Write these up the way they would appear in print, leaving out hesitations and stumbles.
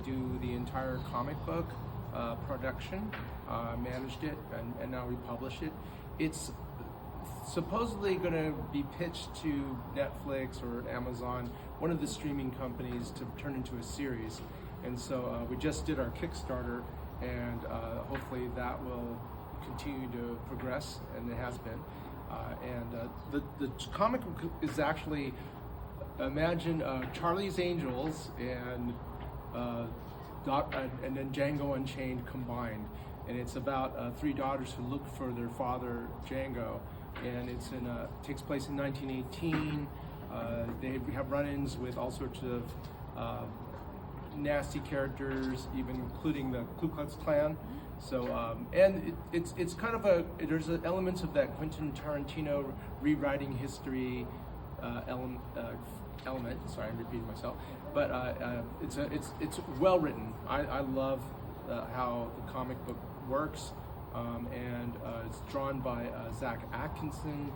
do the entire comic book production, managed it, and now we publish it. It's supposedly going to be pitched to Netflix or Amazon, one of the streaming companies, to turn into a series. And so we just did our Kickstarter, and hopefully that will continue to progress, and it has been. The comic book is actually, imagine Charlie's Angels and then Django Unchained combined, and it's about three daughters who look for their father Django, and takes place in 1918. They have run-ins with all sorts of nasty characters, even including the Ku Klux Klan. So and it's kind of there's elements of that Quentin Tarantino rewriting history element. Sorry, I'm repeating myself, but it's well written. I love how the comic book works, and it's drawn by Zach Atkinson,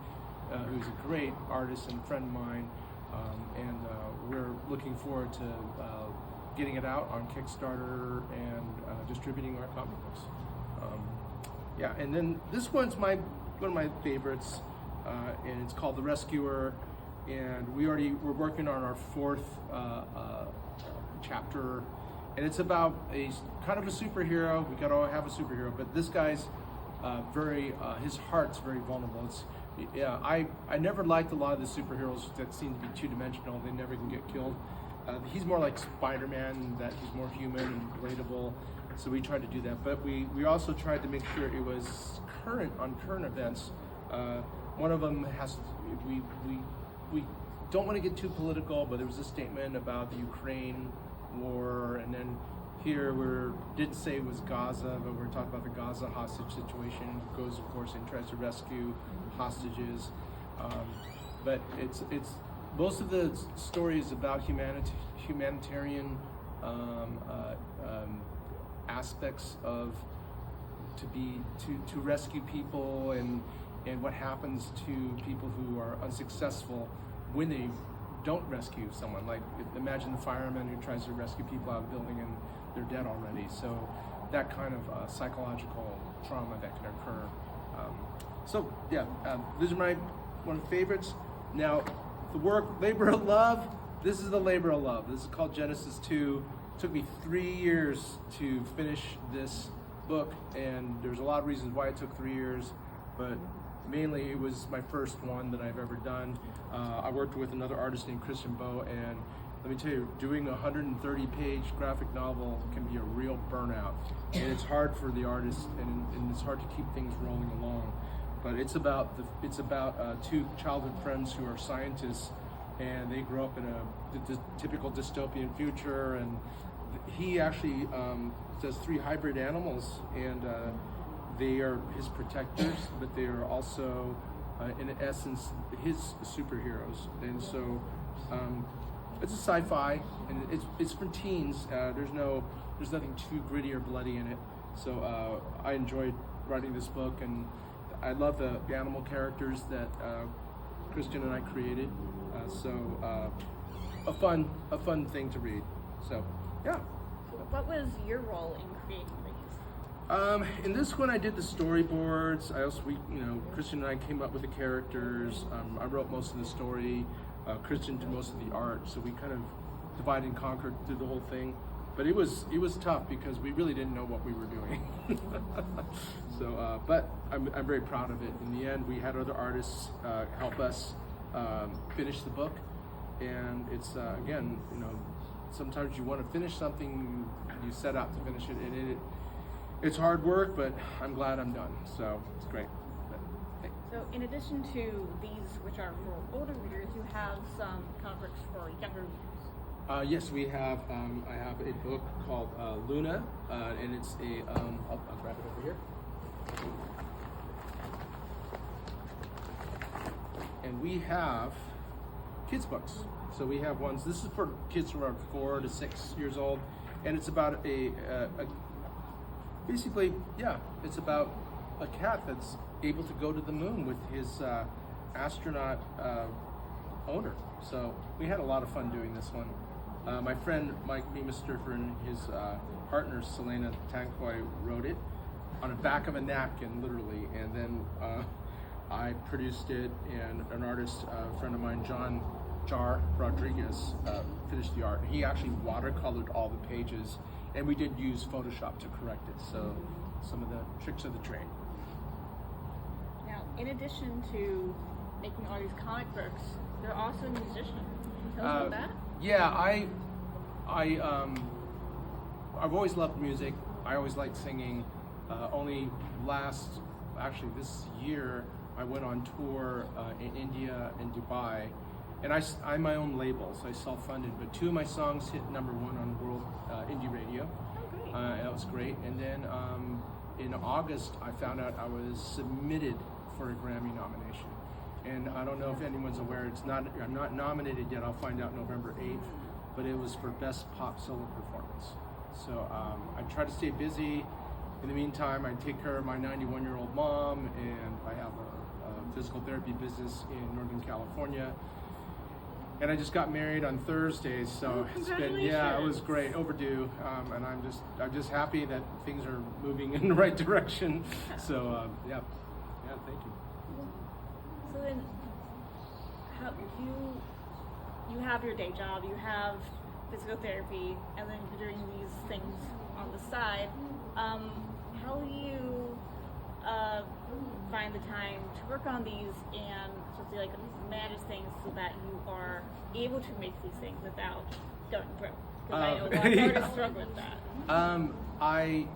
who's a great artist and friend of mine, and we're looking forward to getting it out on Kickstarter and distributing our comic books. Yeah, and then this one's one of my favorites, and it's called The Rescuer, and we're working on our fourth chapter, and it's about a kind of a superhero. We gotta have a superhero, but this guy's his heart's very vulnerable. I never liked a lot of the superheroes that seem to be two-dimensional. They never can get killed. He's more like Spider-Man, that he's more human and relatable. So we tried to do that, but we also tried to make sure it was current events. One of them we don't want to get too political, but there was a statement about the Ukraine war, and then here didn't say it was Gaza, but we're talking about the Gaza hostage situation. Goes, of course, and tries to rescue hostages, but it's most of the stories about humanitarian aspects of to rescue people, and what happens to people who are unsuccessful when they don't rescue someone. Like, imagine the fireman who tries to rescue people out of the building and they're dead already. So that kind of psychological trauma that can occur. So yeah, these are one of the favorites. Now, the work, Labor of Love, this is the Labor of Love. This is called Genesis 2. It took me 3 years to finish this book, and there's a lot of reasons why it took 3 years, but mainly it was my first one that I've ever done. I worked with another artist named Christian Bowe, and let me tell you, doing a 130-page graphic novel can be a real burnout, and it's hard for the artist, and it's hard to keep things rolling along. But it's about two childhood friends who are scientists, and they grow up in the typical dystopian future. And he actually does 3 hybrid animals, and they are his protectors, but they are also, in essence, his superheroes. And so it's a sci-fi, and it's for teens. There's nothing too gritty or bloody in it. So I enjoyed writing this book, and I love the animal characters that Christian and I created. A fun thing to read. So yeah. So what was your role in creating these? In this one, I did the storyboards. Christian and I came up with the characters. I wrote most of the story. Christian did most of the art. So we kind of divided and conquered through the whole thing. But it was tough because we really didn't know what we were doing. So, but I'm very proud of it. In the end, we had other artists help us finish the book, and it's again, sometimes you want to finish something, you set out to finish it, and it's hard work, but I'm glad I'm done. So it's great. So in addition to these, which are for older readers, you have some comic books for younger readers. Yes, we have. I have a book called Luna, and it's I'll grab it over here. And we have kids books. So we have ones. This is for kids from 4 to 6 years old, and it's about basically, it's about a cat that's able to go to the moon with his astronaut owner. So we had a lot of fun doing this one. My friend Mike Meemister and his partner Selena Tankoy wrote it on the back of a napkin, literally, and then I produced it, and an artist, a friend of mine, John Jar Rodriguez, finished the art. He actually watercolored all the pages, and we did use Photoshop to correct it, so some of the tricks of the trade. Now, in addition to making all these comic books, you're also a musician. Can you tell us about that? Yeah, I've always loved music. I always liked singing. Actually this year, I went on tour in India and Dubai, and I'm my own label, so I self-funded, but 2 of my songs hit #1 on World Indie Radio. Oh, great. That was great. And then in August, I found out I was submitted for a Grammy nomination. And I don't know if anyone's aware, I'm not nominated yet, I'll find out November 8th, but it was for Best Pop Solo Performance. So I try to stay busy. In the meantime, I take care of my 91-year-old mom, and I have a physical therapy business in Northern California. And I just got married on Thursday, so it's been, yeah, it was great, overdue. And I'm just happy that things are moving in the right direction. So yeah, thank you. So then, how you have your day job, you have physical therapy, and then you're doing these things on the side. How do you find the time to work on these and just like manage things so that you are able to make these things without going broke? Because I know a lot of artists struggle with that. I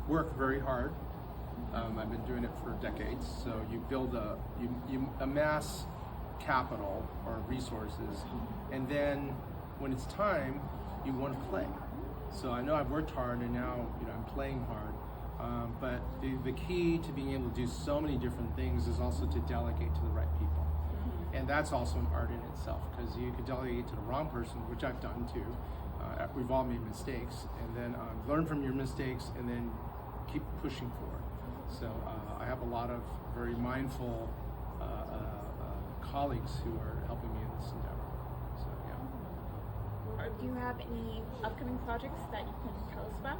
work very hard. I've been doing it for decades. So you build you amass capital or resources, and then when it's time, you want to play. So I know I've worked hard, and now I'm playing hard. But the key to being able to do so many different things is also to delegate to the right people. And that's also an art in itself, because you could delegate to the wrong person, which I've done too. We've all made mistakes, and then learn from your mistakes and then keep pushing forward. So I have a lot of very mindful colleagues who are helping me in this endeavor. So yeah. Do you have any upcoming projects that you can tell us about?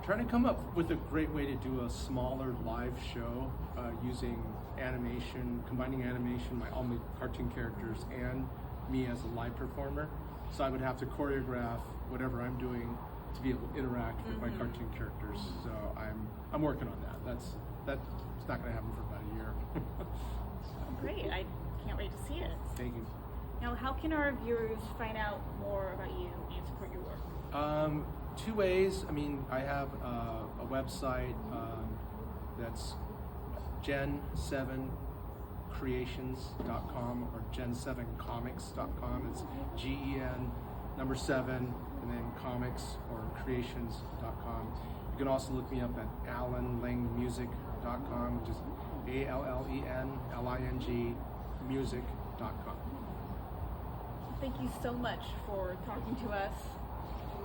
Trying to come up with a great way to do a smaller live show using animation, combining animation, all my cartoon characters, and me as a live performer. So I would have to choreograph whatever I'm doing to be able to interact with my cartoon characters. So I'm working on that. That's not going to happen for about a year. Great! I can't wait to see it. Thank you. Now, how can our viewers find out more about you and support your work? 2 ways. I mean, I have a website that's gen7creations.com or gen7comics.com. It's GEN7 and then comics or creations.com. You can also look me up at allenlingmusic.com, which is ALLENLING music.com. Thank you so much for talking to us,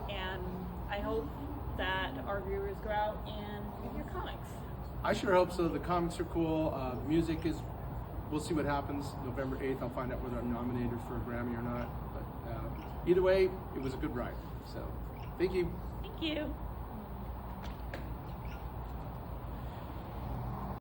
and I hope that our viewers go out and read your comics. I sure hope so. The comics are cool. Music is, we'll see what happens. November 8th, I'll find out whether I'm nominated for a Grammy or not. But either way, it was a good ride. So, thank you. Thank you.